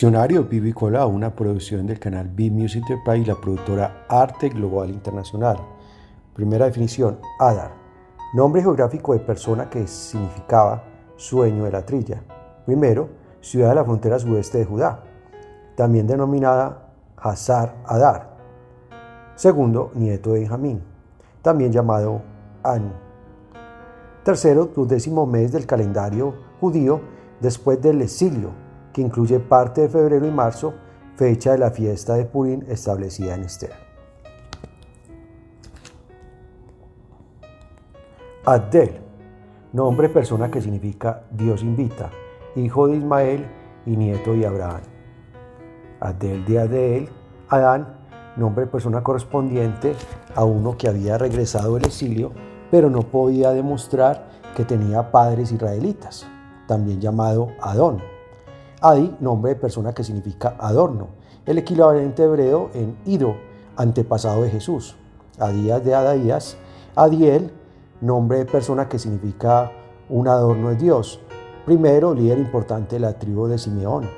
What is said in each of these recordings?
Diccionario Vivícola, una producción del canal B-Music Enterprise y la productora Arte Global Internacional. Primera definición: Adar, nombre geográfico de persona que significaba sueño de la trilla. Primero, ciudad de la frontera sudeste de Judá, también denominada Hazar Adar. Segundo, nieto de Benjamín, también llamado An. Tercero, 12º mes del calendario judío después del exilio, que incluye parte de febrero y marzo, fecha de la fiesta de Purim establecida en Esther. Abdel, nombre persona que significa Dios invita, hijo de Ismael y nieto de Abraham. Abdel de Adel, Adán, nombre persona correspondiente a uno que había regresado del exilio, pero no podía demostrar que tenía padres israelitas, también llamado Adón. Adi, nombre de persona que significa adorno, el equivalente hebreo en Ido, antepasado de Jesús. Adías de Adaías. Adiel, nombre de persona que significa un adorno de Dios. Primero, líder importante de la tribu de Simeón,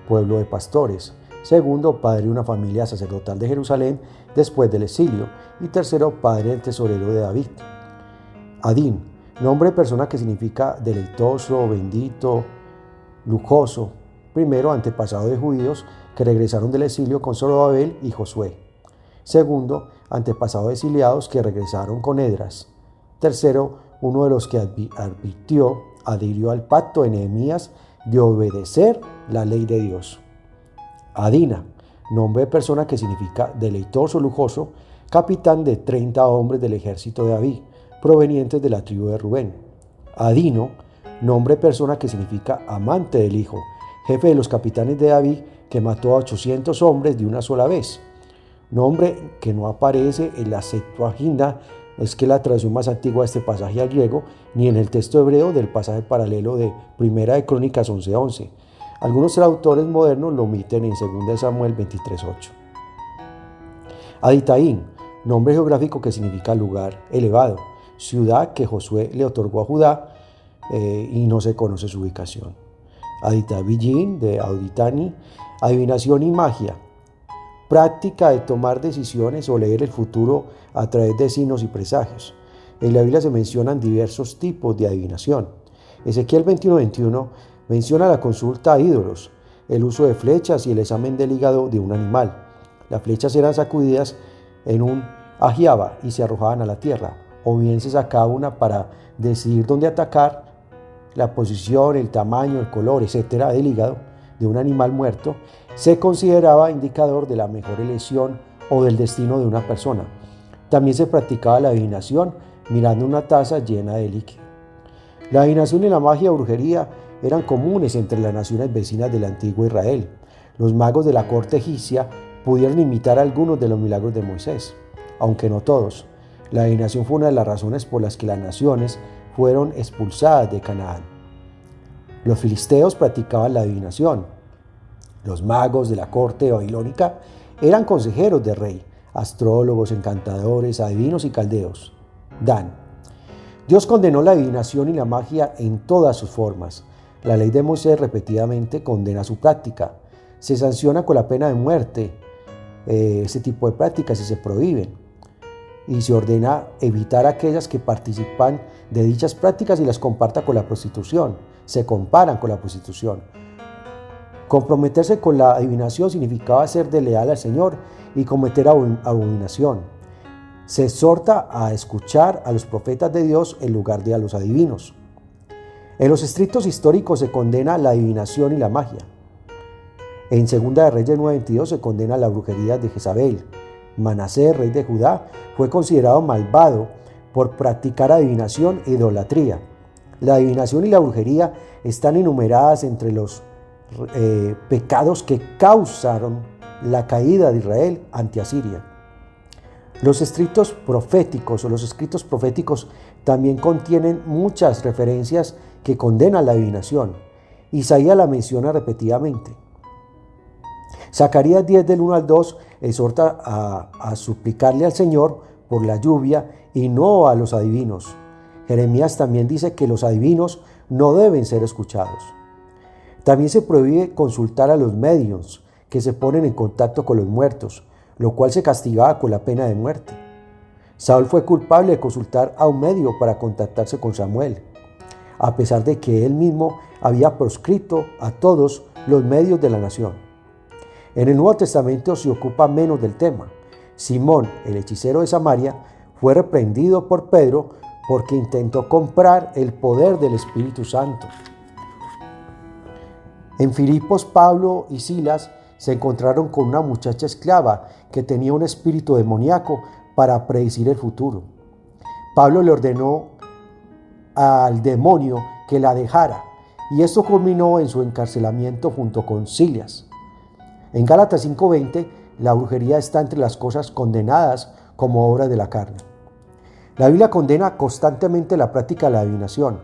pueblo de pastores. Segundo, padre de una familia sacerdotal de Jerusalén después del exilio. Y tercero, padre del tesorero de David. Adín, nombre de persona que significa deleitoso, bendito, lujoso. Primero, antepasado de judíos que regresaron del exilio con Zorobabel y Josué. Segundo, antepasado de exiliados que regresaron con Edras. Tercero, uno de los que adhirió al pacto de Nehemías de obedecer la ley de Dios. Adina, nombre de persona que significa deleitoso, lujoso, capitán de 30 hombres del ejército de David, provenientes de la tribu de Rubén. Adino, nombre de persona que significa amante del hijo, jefe de los capitanes de David que mató a 800 hombres de una sola vez. Nombre que no aparece en la Septuaginta, es que la traducción más antigua de este pasaje al griego, ni en el texto hebreo del pasaje paralelo de Primera de Crónicas 11:11. Algunos traductores modernos lo omiten en 2 Samuel 23:8. Aditaín, nombre geográfico que significa lugar elevado, ciudad que Josué le otorgó a Judá, y no se conoce su ubicación. Aditavillín, de Auditani, adivinación y magia, práctica de tomar decisiones o leer el futuro a través de signos y presagios. En la Biblia se mencionan diversos tipos de adivinación. Ezequiel 21:21 menciona la consulta a ídolos, el uso de flechas y el examen del hígado de un animal. Las flechas eran sacudidas en un ajiaba y se arrojaban a la tierra, o bien se sacaba una para decidir dónde atacar. La posición, el tamaño, el color, etcétera, del hígado de un animal muerto se consideraba indicador de la mejor elección o del destino de una persona. También se practicaba la adivinación mirando una taza llena de líquido. La adivinación y la magia o brujería eran comunes entre las naciones vecinas del antiguo Israel. Los magos de la corte egipcia pudieron imitar algunos de los milagros de Moisés, aunque no todos. La adivinación fue una de las razones por las que las naciones fueron expulsadas de Canaán. Los filisteos practicaban la adivinación. Los magos de la corte babilónica eran consejeros del rey, astrólogos, encantadores, adivinos y caldeos. Dan. Dios condenó la adivinación y la magia en todas sus formas. La ley de Moisés repetidamente condena su práctica. Se sanciona con la pena de muerte ese tipo de prácticas y se prohíben. Y se ordena evitar aquellas que participan de dichas prácticas y las compartan con la prostitución. Se comparan con la prostitución. Comprometerse con la adivinación significaba ser desleal al Señor y cometer abominación. Se exhorta a escuchar a los profetas de Dios en lugar de a los adivinos. En los escritos históricos se condena la adivinación y la magia. En 2 de Reyes 9:22 se condena la brujería de Jezabel. Manasés, rey de Judá, fue considerado malvado por practicar adivinación e idolatría. La adivinación y la brujería están enumeradas entre los pecados que causaron la caída de Israel ante Asiria. Los escritos proféticos también contienen muchas referencias que condenan la adivinación. Isaías la menciona repetidamente. Zacarías 10 del 1 al 2 exhorta a suplicarle al Señor por la lluvia y no a los adivinos. Jeremías también dice que los adivinos no deben ser escuchados. También se prohíbe consultar a los médiums que se ponen en contacto con los muertos, lo cual se castigaba con la pena de muerte. Saúl fue culpable de consultar a un medio para contactarse con Samuel, a pesar de que él mismo había proscrito a todos los medios de la nación. En el Nuevo Testamento se ocupa menos del tema. Simón, el hechicero de Samaria, fue reprendido por Pedro porque intentó comprar el poder del Espíritu Santo. En Filipos, Pablo y Silas se encontraron con una muchacha esclava que tenía un espíritu demoníaco para predecir el futuro. Pablo le ordenó al demonio que la dejara, y esto culminó en su encarcelamiento junto con Silas. En Gálatas 5:20, la brujería está entre las cosas condenadas como obras de la carne. La Biblia condena constantemente la práctica de la adivinación.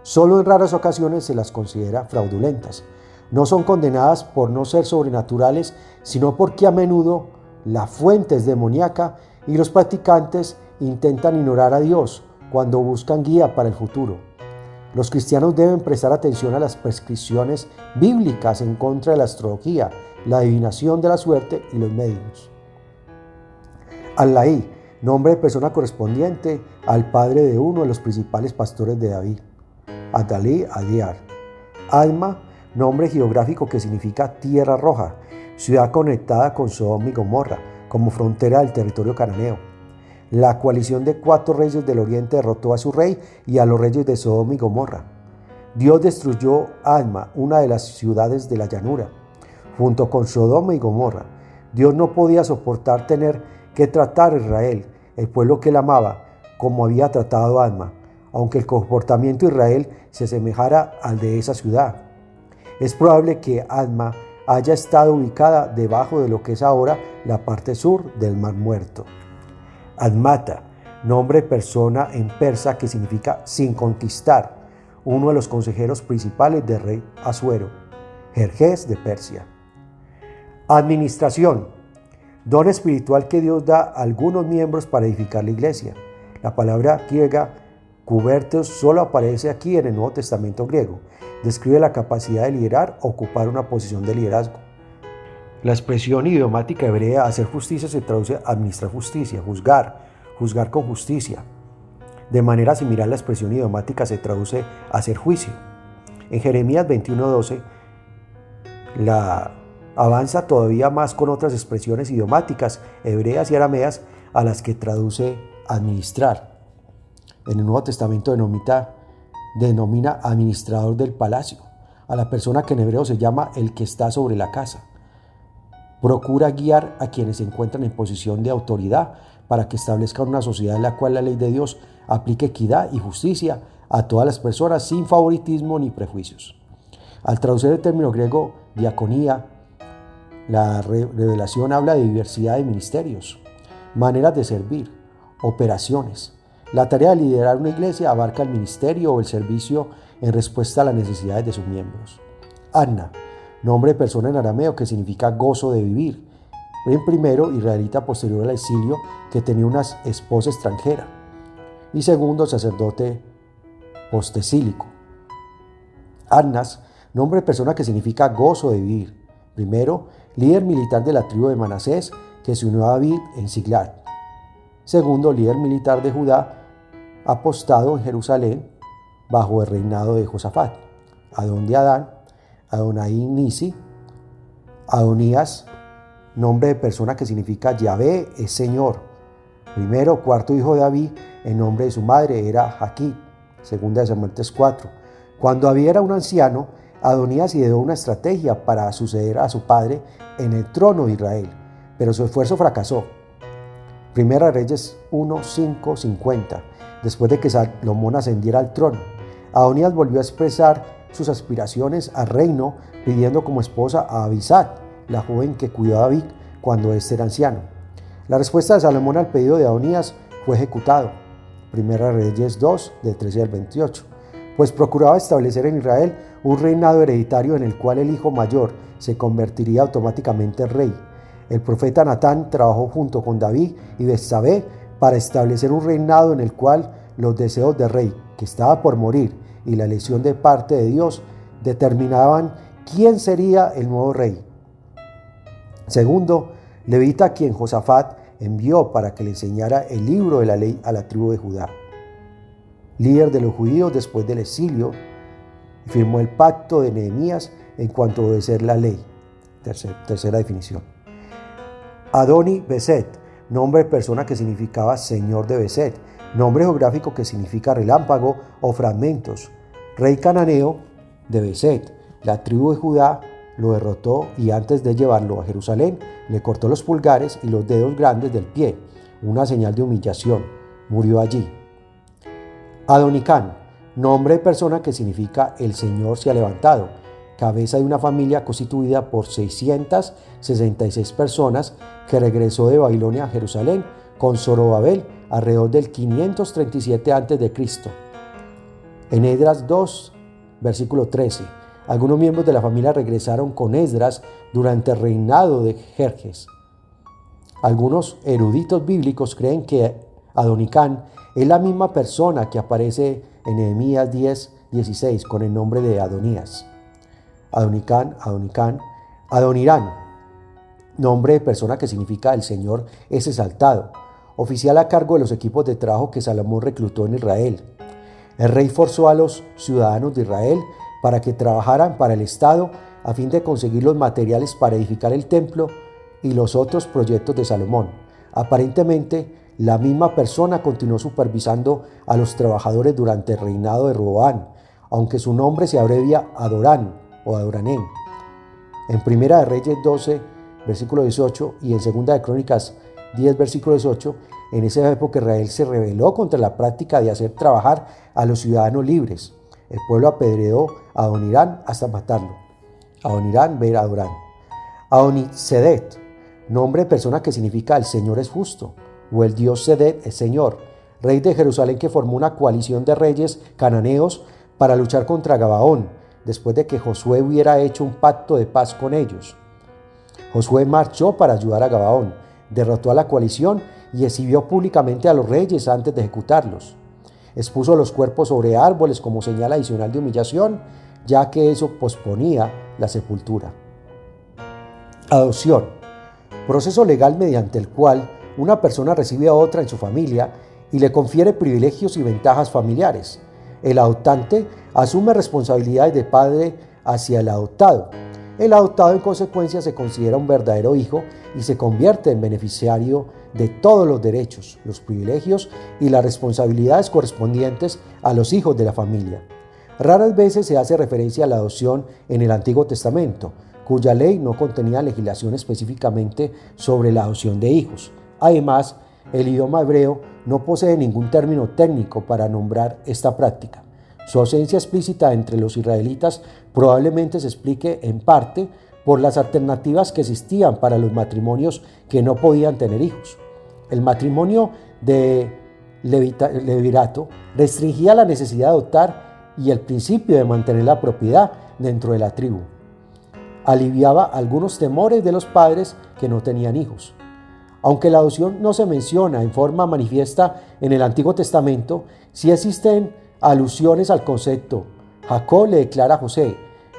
Solo en raras ocasiones se las considera fraudulentas. No son condenadas por no ser sobrenaturales, sino porque a menudo la fuente es demoníaca y los practicantes intentan ignorar a Dios cuando buscan guía para el futuro. Los cristianos deben prestar atención a las prescripciones bíblicas en contra de la astrología, la adivinación de la suerte y los medios. Al-Laí, nombre de persona correspondiente al padre de uno de los principales pastores de David. Adalí, Adiar. Adma, nombre geográfico que significa tierra roja, ciudad conectada con Sodoma y Gomorra, como frontera del territorio cananeo. La coalición de 4 reyes del oriente derrotó a su rey y a los reyes de Sodoma y Gomorra. Dios destruyó Adma, una de las ciudades de la llanura, junto con Sodoma y Gomorra. Dios no podía soportar tener que tratar a Israel, el pueblo que él amaba, como había tratado a Adma, aunque el comportamiento de Israel se asemejara al de esa ciudad. Es probable que Adma haya estado ubicada debajo de lo que es ahora la parte sur del Mar Muerto. Admata, nombre de persona en persa que significa sin conquistar, uno de los consejeros principales del rey Asuero, Jerjes de Persia. Administración, don espiritual que Dios da a algunos miembros para edificar la iglesia. La palabra griega kubertos solo aparece aquí en el Nuevo Testamento griego. Describe la capacidad de liderar o ocupar una posición de liderazgo. La expresión idiomática hebrea hacer justicia se traduce a administrar justicia, juzgar con justicia. De manera similar, la expresión idiomática se traduce a hacer juicio. En Jeremías 21:12 la avanza todavía más con otras expresiones idiomáticas hebreas y arameas a las que traduce administrar. En el Nuevo Testamento denomina administrador del palacio a la persona que en hebreo se llama el que está sobre la casa. Procura guiar a quienes se encuentran en posición de autoridad para que establezcan una sociedad en la cual la ley de Dios aplique equidad y justicia a todas las personas sin favoritismo ni prejuicios. Al traducir el término griego diaconía, la revelación habla de diversidad de ministerios, maneras de servir, operaciones. La tarea de liderar una iglesia abarca el ministerio o el servicio en respuesta a las necesidades de sus miembros. Anna, nombre de persona en arameo que significa gozo de vivir. En primero, israelita posterior al exilio que tenía una esposa extranjera. Y segundo, sacerdote postexílico. Annas, nombre de persona que significa gozo de vivir. Primero, líder militar de la tribu de Manasés que se unió a David en Siglat. Segundo, líder militar de Judá apostado en Jerusalén bajo el reinado de Josafat. Adón de Adán, Adonai Nisi, Adonías, nombre de persona que significa Yahvé es Señor. Primero, cuarto hijo de David, el nombre de su madre era Jaquit. Segunda de Samuel 3:4. Cuando David era un anciano, Adonías ideó una estrategia para suceder a su padre en el trono de Israel, pero su esfuerzo fracasó. Primera Reyes 1:5-50. Después de que Salomón ascendiera al trono, Adonías volvió a expresar sus aspiraciones al reino pidiendo como esposa a Abisat, la joven que cuidó a David cuando éste era anciano. La respuesta de Salomón al pedido de Adonías fue ejecutado. Primera Reyes 2, del 13 al 28. Pues procuraba establecer en Israel un reinado hereditario en el cual el hijo mayor se convertiría automáticamente en rey. El profeta Natán trabajó junto con David y Betsabé para establecer un reinado en el cual los deseos del rey, que estaba por morir, y la elección de parte de Dios determinaban ¿quién sería el nuevo rey? Segundo, levita a quien Josafat envió para que le enseñara el libro de la ley a la tribu de Judá. Líder de los judíos después del exilio, firmó el pacto de Nehemías en cuanto a obedecer la ley. Tercera definición. Adoni Beset, nombre de persona que significaba señor de Beset, nombre geográfico que significa relámpago o fragmentos. Rey cananeo de Beset, la tribu de Judá lo derrotó y antes de llevarlo a Jerusalén le cortó los pulgares y los dedos grandes del pie, una señal de humillación. Murió allí. Adonicán, nombre de persona que significa el Señor se ha levantado, cabeza de una familia constituida por 666 personas que regresó de Babilonia a Jerusalén con Zorobabel alrededor del 537 a.C. En Esdras 2, versículo 13, algunos miembros de la familia regresaron con Esdras durante el reinado de Jerjes. Algunos eruditos bíblicos creen que Adonicán es la misma persona que aparece en Nehemías 10:16 con el nombre de Adonías. Adonicán, Adonirán, nombre de persona que significa el Señor es exaltado, oficial a cargo de los equipos de trabajo que Salomón reclutó en Israel. El rey forzó a los ciudadanos de Israel para que trabajaran para el Estado a fin de conseguir los materiales para edificar el templo y los otros proyectos de Salomón. Aparentemente, la misma persona continuó supervisando a los trabajadores durante el reinado de Roboam, aunque su nombre se abrevia Adorán o Adoranem. En Primera de Reyes 12, versículo 18 y en Segunda de Crónicas 10, versículo 18, en esa época Israel se rebeló contra la práctica de hacer trabajar a los ciudadanos libres. El pueblo apedreó a Adonirán hasta matarlo. Adonirán, ver Adorán. Adonisedet, nombre de persona que significa el Señor es justo, o el Dios Sedet es Señor, rey de Jerusalén que formó una coalición de reyes cananeos para luchar contra Gabaón, después de que Josué hubiera hecho un pacto de paz con ellos. Josué marchó para ayudar a Gabaón, derrotó a la coalición y exhibió públicamente a los reyes antes de ejecutarlos. Expuso los cuerpos sobre árboles como señal adicional de humillación, ya que eso posponía la sepultura. Adopción, proceso legal mediante el cual una persona recibe a otra en su familia y le confiere privilegios y ventajas familiares. El adoptante asume responsabilidades de padre hacia el adoptado. El adoptado en consecuencia se considera un verdadero hijo y se convierte en beneficiario de todos los derechos, los privilegios y las responsabilidades correspondientes a los hijos de la familia. Raras veces se hace referencia a la adopción en el Antiguo Testamento, cuya ley no contenía legislación específicamente sobre la adopción de hijos. Además, el idioma hebreo no posee ningún término técnico para nombrar esta práctica. Su ausencia explícita entre los israelitas probablemente se explique en parte por las alternativas que existían para los matrimonios que no podían tener hijos. El matrimonio de levirato restringía la necesidad de adoptar y el principio de mantener la propiedad dentro de la tribu. Aliviaba algunos temores de los padres que no tenían hijos. Aunque la adopción no se menciona en forma manifiesta en el Antiguo Testamento, sí existen alusiones al concepto. Jacob le declara a José: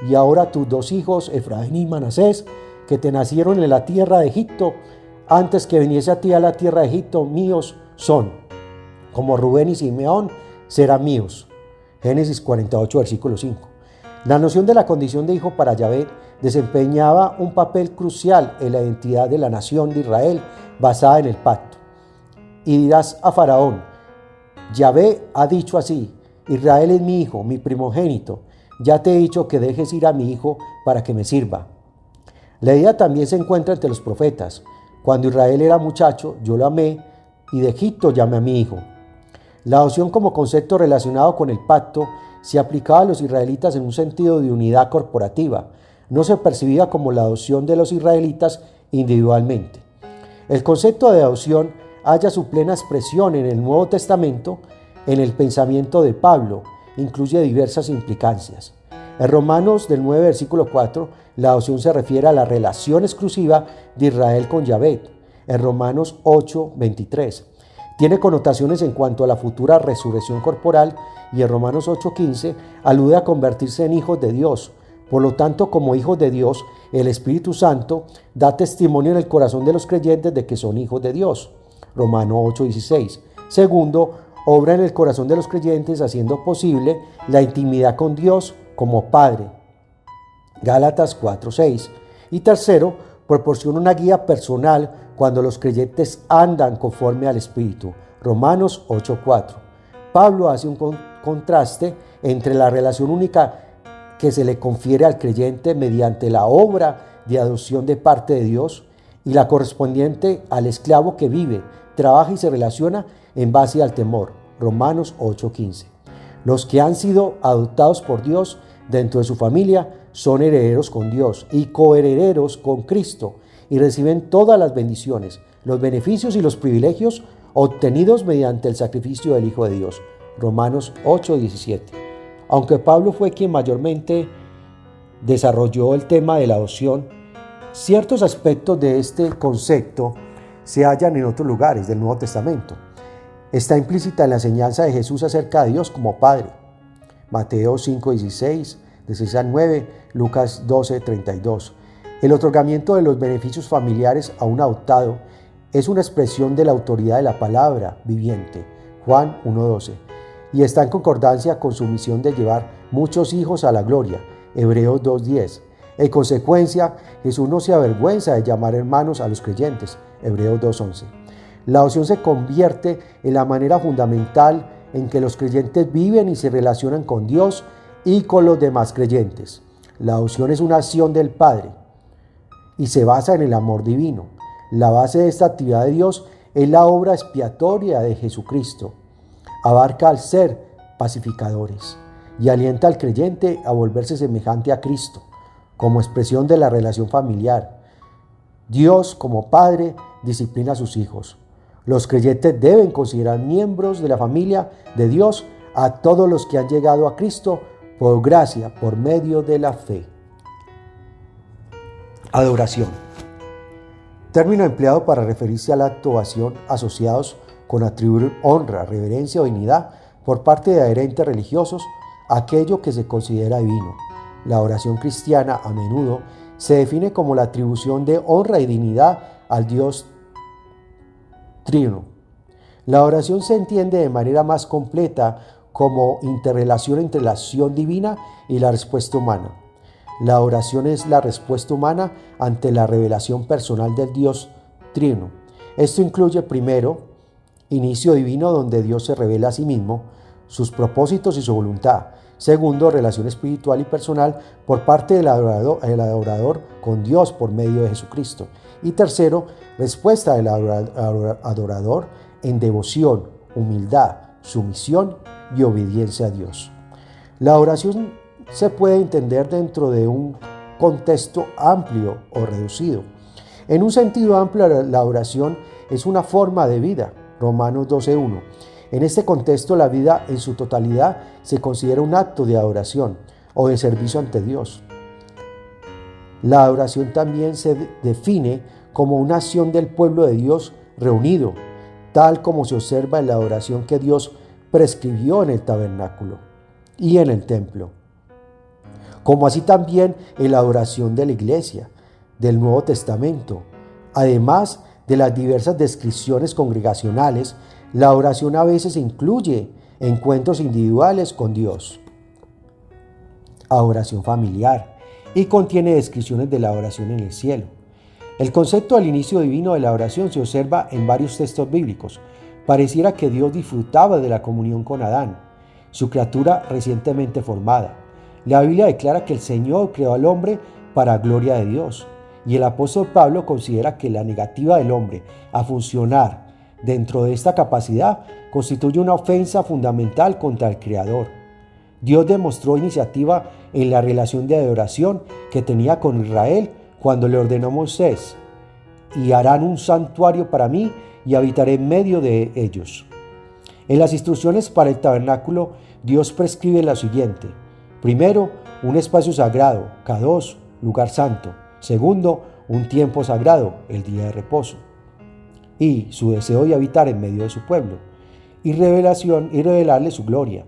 y ahora tus dos hijos, Efraín y Manasés, que te nacieron en la tierra de Egipto, antes que viniese a ti a la tierra de Egipto, míos son, como Rubén y Simeón serán míos. Génesis 48, versículo 5. La noción de la condición de hijo para Yahvé desempeñaba un papel crucial en la identidad de la nación de Israel basada en el pacto. Y dirás a Faraón: Yahvé ha dicho así: Israel es mi hijo, mi primogénito. Ya te he dicho que dejes ir a mi hijo para que me sirva. La idea también se encuentra entre los profetas. Cuando Israel era muchacho, yo lo amé y de Egipto llamé a mi hijo. La adopción como concepto relacionado con el pacto se aplicaba a los israelitas en un sentido de unidad corporativa. No se percibía como la adopción de los israelitas individualmente. El concepto de adopción halla su plena expresión en el Nuevo Testamento, en el pensamiento de Pablo. Incluye diversas implicancias. En Romanos del 9, versículo 4, la adopción se refiere a la relación exclusiva de Israel con Yahvé. En Romanos 8, 23. Tiene connotaciones en cuanto a la futura resurrección corporal y en Romanos 8:15 alude a convertirse en hijos de Dios, Por lo tanto, como hijos de Dios, el Espíritu Santo da testimonio en el corazón de los creyentes de que son hijos de Dios. Romanos 8:16. Segundo, obra en el corazón de los creyentes haciendo posible la intimidad con Dios como Padre. Gálatas 4:6. Y tercero, proporciona una guía personal cuando los creyentes andan conforme al Espíritu. Romanos 8:4. Pablo hace un contraste entre la relación única que se le confiere al creyente mediante la obra de adopción de parte de Dios y la correspondiente al esclavo que vive, trabaja y se relaciona en base al temor. Romanos 8:15. Los que han sido adoptados por Dios dentro de su familia son herederos con Dios y coherederos con Cristo y reciben todas las bendiciones, los beneficios y los privilegios obtenidos mediante el sacrificio del Hijo de Dios. Romanos 8:17. Aunque Pablo fue quien mayormente desarrolló el tema de la adopción, ciertos aspectos de este concepto se hallan en otros lugares del Nuevo Testamento. Está implícita en la enseñanza de Jesús acerca de Dios como Padre. Mateo 5:16, de 6 al 9, Lucas 12:32. El otorgamiento de los beneficios familiares a un adoptado es una expresión de la autoridad de la palabra viviente. Juan 1:12. Y está en concordancia con su misión de llevar muchos hijos a la gloria. Hebreos 2:10. En consecuencia, Jesús no se avergüenza de llamar hermanos a los creyentes. Hebreos 2:11. La adopción se convierte en la manera fundamental en que los creyentes viven y se relacionan con Dios y con los demás creyentes. La adopción es una acción del Padre y se basa en el amor divino. La base de esta actividad de Dios es la obra expiatoria de Jesucristo. Abarca al ser pacificadores y alienta al creyente a volverse semejante a Cristo, como expresión de la relación familiar. Dios, como Padre, disciplina a sus hijos. Los creyentes deben considerar miembros de la familia de Dios a todos los que han llegado a Cristo por gracia, por medio de la fe. Adoración. Término empleado para referirse al acto o acción asociados con atribuir honra, reverencia o dignidad por parte de adherentes religiosos a aquello que se considera divino. La oración cristiana a menudo se define como la atribución de honra y dignidad al Dios Trino. La oración se entiende de manera más completa como interrelación entre la acción divina y la respuesta humana. La oración es la respuesta humana ante la revelación personal del Dios Trino. Esto incluye, primero, inicio divino donde Dios se revela a sí mismo, sus propósitos y su voluntad. Segundo, relación espiritual y personal por parte del adorador con Dios por medio de Jesucristo. Y tercero, respuesta del adorador en devoción, humildad, sumisión y obediencia a Dios. La oración se puede entender dentro de un contexto amplio o reducido. En un sentido amplio, la oración es una forma de vida. Romanos 12:1. En este contexto, la vida en su totalidad se considera un acto de adoración o de servicio ante Dios. La adoración también se define como una acción del pueblo de Dios reunido, tal como se observa en la adoración que Dios prescribió en el tabernáculo y en el templo, como así también en la adoración de la iglesia del Nuevo Testamento. Además de las diversas descripciones congregacionales, la oración a veces incluye encuentros individuales con Dios. Adoración familiar, y contiene descripciones de la oración en el cielo. El concepto del inicio divino de la oración se observa en varios textos bíblicos. Pareciera que Dios disfrutaba de la comunión con Adán, su criatura recientemente formada. La Biblia declara que el Señor creó al hombre para gloria de Dios. Y el apóstol Pablo considera que la negativa del hombre a funcionar dentro de esta capacidad constituye una ofensa fundamental contra el Creador. Dios demostró iniciativa en la relación de adoración que tenía con Israel cuando le ordenó a Moisés: y harán un santuario para mí y habitaré en medio de ellos. En las instrucciones para el tabernáculo, Dios prescribe lo siguiente: primero, un espacio sagrado, Kadosh, lugar santo. Segundo, un tiempo sagrado, el día de reposo. Y su deseo de habitar en medio de su pueblo. Y revelarle su gloria.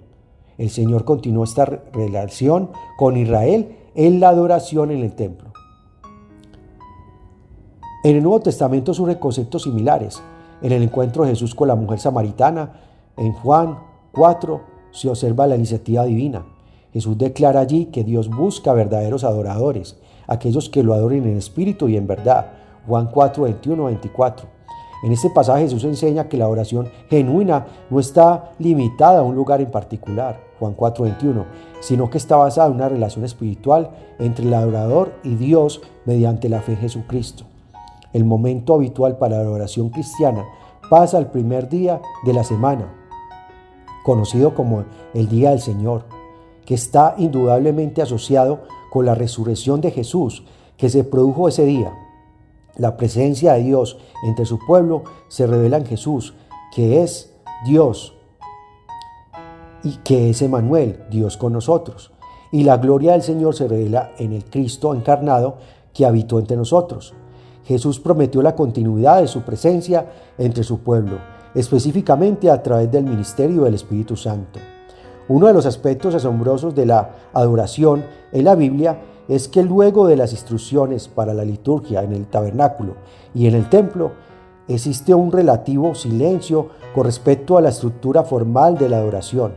El Señor continuó esta relación con Israel en la adoración en el templo. En el Nuevo Testamento surgen conceptos similares. En el encuentro de Jesús con la mujer samaritana, en Juan 4, se observa la iniciativa divina. Jesús declara allí que Dios busca verdaderos adoradores, aquellos que lo adoren en espíritu y en verdad. Juan 4, 21, 24. En este pasaje Jesús enseña que la oración genuina no está limitada a un lugar en particular, Juan 4, 21, sino que está basada en una relación espiritual entre el adorador y Dios mediante la fe en Jesucristo. El momento habitual para la oración cristiana pasa al primer día de la semana, conocido como el Día del Señor, que está indudablemente asociado con la resurrección de Jesús, que se produjo ese día. La presencia de Dios entre su pueblo se revela en Jesús, que es Dios y que es Emmanuel, Dios con nosotros. Y la gloria del Señor se revela en el Cristo encarnado que habitó entre nosotros. Jesús prometió la continuidad de su presencia entre su pueblo, específicamente a través del ministerio del Espíritu Santo. Uno de los aspectos asombrosos de la adoración en la Biblia es que luego de las instrucciones para la liturgia en el tabernáculo y en el templo, existe un relativo silencio con respecto a la estructura formal de la adoración.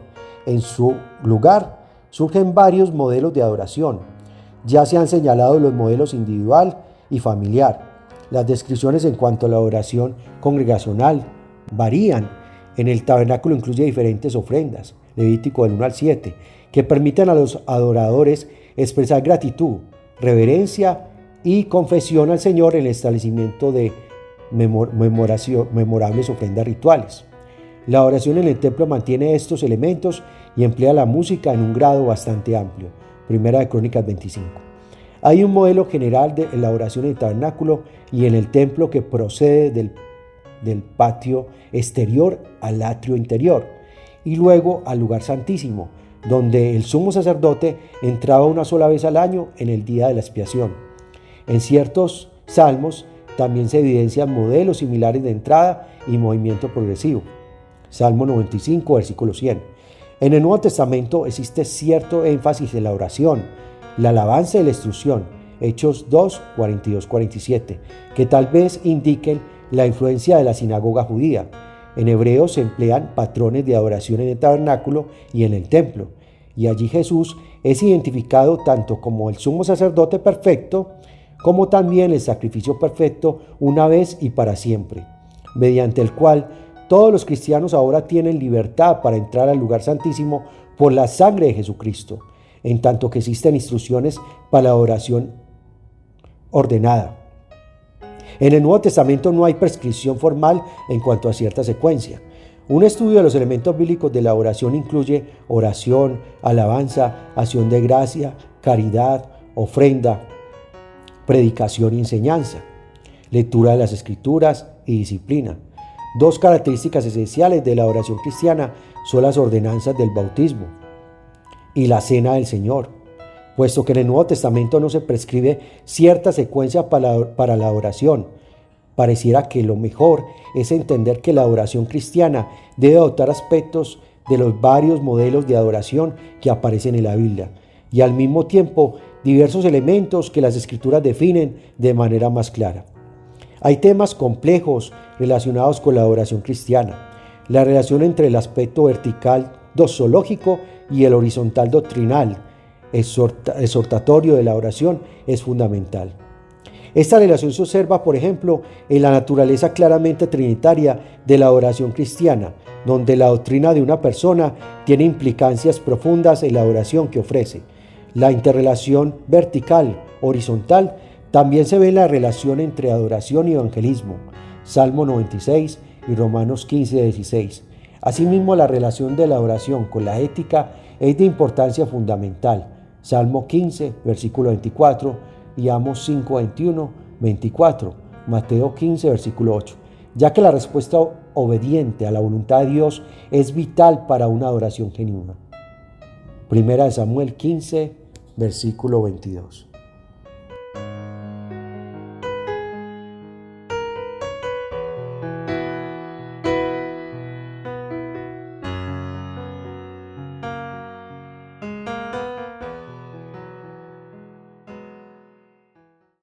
En su lugar surgen varios modelos de adoración. Ya se han señalado los modelos individual y familiar. Las descripciones en cuanto a la adoración congregacional varían. En el tabernáculo incluye diferentes ofrendas, Levítico del 1 al 7, que permiten a los adoradores expresar gratitud, reverencia y confesión al Señor en el establecimiento de memorables ofrendas rituales. La oración en el templo mantiene estos elementos y emplea la música en un grado bastante amplio. Primera de Crónicas 25. Hay un modelo general de la oración en el tabernáculo y en el templo que procede del patio exterior al atrio interior y luego al lugar santísimo, donde el sumo sacerdote entraba una sola vez al año en el día de la expiación. En ciertos salmos también se evidencian modelos similares de entrada y movimiento progresivo. Salmo 95, versículo 100. En el Nuevo Testamento existe cierto énfasis en la oración, la alabanza y la instrucción, Hechos 2, 42, 47, que tal vez indiquen la influencia de la sinagoga judía. En hebreo se emplean patrones de adoración en el tabernáculo y en el templo, y allí Jesús es identificado tanto como el sumo sacerdote perfecto, como también el sacrificio perfecto una vez y para siempre, mediante el cual todos los cristianos ahora tienen libertad para entrar al lugar santísimo por la sangre de Jesucristo, en tanto que existen instrucciones para la oración ordenada. En el Nuevo Testamento no hay prescripción formal en cuanto a cierta secuencia. Un estudio de los elementos bíblicos de la oración incluye oración, alabanza, acción de gracia, caridad, ofrenda, predicación y enseñanza, lectura de las Escrituras y disciplina. Dos características esenciales de la oración cristiana son las ordenanzas del bautismo y la cena del Señor, puesto que en el Nuevo Testamento no se prescribe cierta secuencia para la oración. Pareciera que lo mejor es entender que la oración cristiana debe adoptar aspectos de los varios modelos de adoración que aparecen en la Biblia y al mismo tiempo diversos elementos que las Escrituras definen de manera más clara. Hay temas complejos relacionados con la adoración cristiana. La relación entre el aspecto vertical doxológico y el horizontal doctrinal exhortatorio de la oración es fundamental. Esta relación se observa, por ejemplo, en la naturaleza claramente trinitaria de la oración cristiana, donde la doctrina de una persona tiene implicancias profundas en la oración que ofrece. La interrelación vertical, horizontal, también se ve en la relación entre adoración y evangelismo, Salmo 96 y Romanos 15, 16. Asimismo, la relación de la oración con la ética es de importancia fundamental, Salmo 15, versículo 24, y Amos 5, 21, 24, Mateo 15, versículo 8, ya que la respuesta obediente a la voluntad de Dios es vital para una adoración genuina. Primera de Samuel 15, versículo 22.